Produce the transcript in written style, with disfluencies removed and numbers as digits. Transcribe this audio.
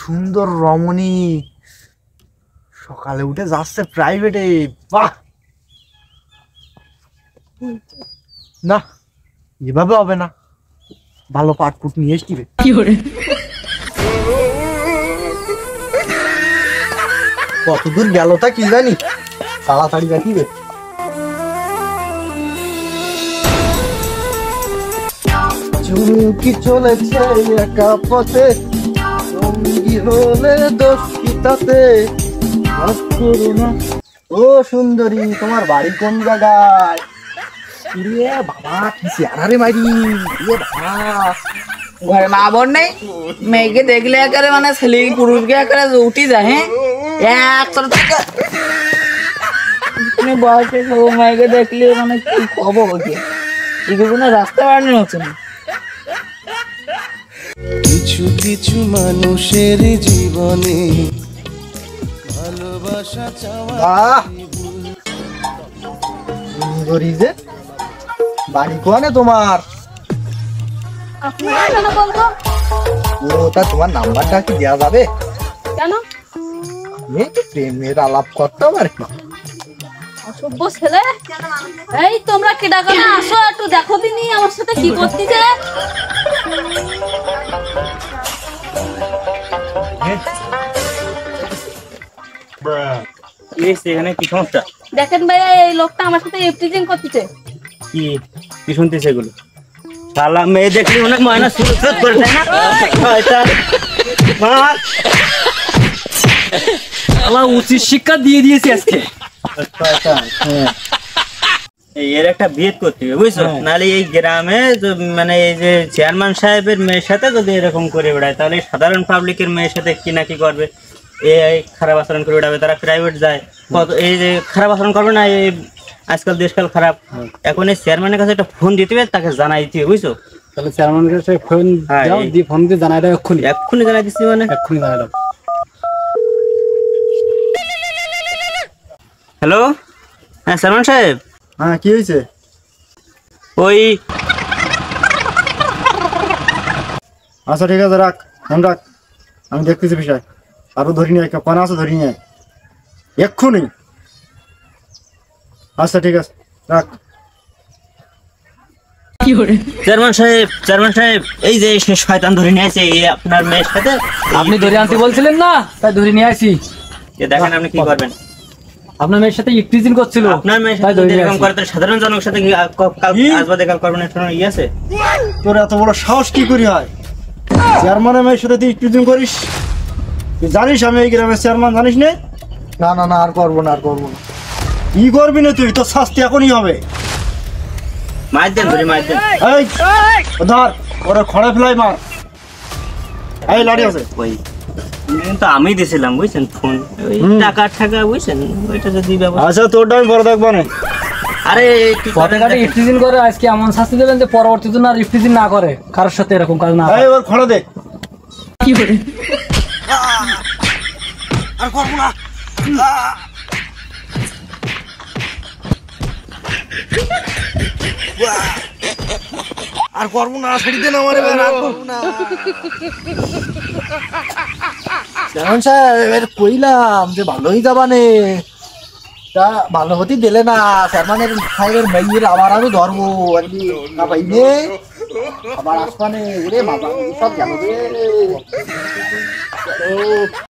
সুন্দর রমণী, সকালে উঠে যাচ্ছে প্রাইভেটে। বাহ, না এভাবে হবে না, ভালো পাটপুট নিয়ে এসটিবে। কতদূর গেল তা কি জানি, তাড়াতাড়ি দেখিবে। চুমকি চলেছে একা পথে, সঙ্গী হলে দোষ কি তাতে, মাফ করো না। ও সুন্দরী, তোমার বাড়ি কোন জায়গায়? ইরে বাবা, কি চেহারা রে মাইরি, ইরে বাবা। ঘরে মা বোন নেই, মেয়েকে দেখলে একেবারে মানে ছেলে পুরুষকে একেবারে উঠি যায়। হ্যাঁ, তুমি বয়সে মেয়েকে দেখলে মানে কি খবর ওকে, এগুলো রাস্তা বাড়ানো হচ্ছে না। কিছু কিছু মানুষের জীবনে ভালোবাসা চাওয়া। সুন্দরী যে, বাড়ি কোয়ানে তোমার? ও তা তোমার নাম্বারটা কি দেওয়া যাবে? কেন? একটু প্রেমের আলাপ করতাম আর কি। অসভ্য ছেলে, এই তোমরা কি ডাকা না, আসো একটু দেখো দিনি আমার সাথে কি করতেছে। এখানে কি সমস্যা? দেখেন ভাইয়া, এই লোকটা আমার সাথে ইফটিজিং করতেছে। কি কি শুনতেছে এগুলো? শালা মেয়ে দেখলি অনেক ময়না সুরত করে তাই না? শালা উচিত শিক্ষা দিয়ে দিয়েছি আজকে। এর একটা বিয়ে করতে হবে বুঝছো, নাহলে এই গ্রামে মানে এই যে চেয়ারম্যান সাহেবের মেয়ের সাথে যদি এরকম করে বেড়ায়, তাহলে সাধারণ পাবলিকের মেয়ের সাথে কি না কি করবে। এই খারাপ আচরণ করে বেড়াবে, তারা প্রাইভেট যায়, কত এই যে খারাপ আচরণ করবে না। এই আজকাল দেশকাল খারাপ, এখন এই চেয়ারম্যানের কাছে একটা ফোন দিতে হবে, তাকে জানাই দিতে হবে বুঝছো। তাহলে চেয়ারম্যানের কাছে ফোন দাও, দি ফোন দিয়ে জানাই দাও। এক্ষুনি জানাই দিচ্ছি, মানে এক্ষুনি জানাই দাও। হ্যালো, হ্যাঁ চেয়ারম্যান সাহেব। হ্যাঁ, কি হয়েছে? ওই আচ্ছা ঠিক আছে, রাখ ফোন রাখ, আমি দেখতেছি বিষয়। আরো ধরি নিয়ে কোন আছে, ধরি নিয়ে এক্ষুনি। আচ্ছা ঠিক আছে, রাখ। চেয়ারম্যান সাহেব, এই যে সে শয়তান ধরে নিয়ে আসে আপনার মেয়ের সাথে। আপনি ধরে আনতে বলছিলেন না, তাই ধরে নিয়ে আসি। দেখেন আপনি কি করবেন। আপনার মেয়ের সাথে ইফটিজিং করছিল, আপনার মেয়ের সাথে যদি এরকম করে তাহলে সাধারণ জনগণের সাথে কি আসবাদে কাল করবেন? একটা ই আছে? তোর এত বড় সাহস কি করি হয়? চেয়ারম্যানের মেয়ের সাথে তুই ইফটিজিং করিস? তুই জানিস আমি এই গ্রামের চেয়ারম্যান, জানিস না? না না না, আর করবো না, আর করবো না। কি করবি না তুই? তোর শাস্তি এখনই হবে। মার দেন, ধরে মার দেন। এই ধর, ওরা খড়ে ফেলাই মার। এই লাড়ি আছে। ওই কিন্তু আমি দিছিলাম বুঝছেন ফোন, ওই টাকা বুঝছেন, ওইটা যদি ব্যবস্থা। আচ্ছা, তোরটা আমি বড় দেখবো না। আরে কি পথেঘাটে ইফটিজিং করে আজকে এমন শাস্তি দেবেন যে পরবর্তীতে আর ইফটিজিং না করে, কারোর সাথে এরকম কাজ না। এই ওর খড়ে দে। কি করে আর করবো না। আর করবো না, ছেড়ে দে না আমারে, আর করবো না। চেয়ারম্যান সাহেব, কইলাম যে ভালোই যাবানে, তা ভালো হতে দিলে না। চেয়ারম্যানের সাহেবের মেয়ের আবার আমি ধরবো আর কি না পাইনে, আবার আসবানে। ওরে বাবা, সব গেল রে।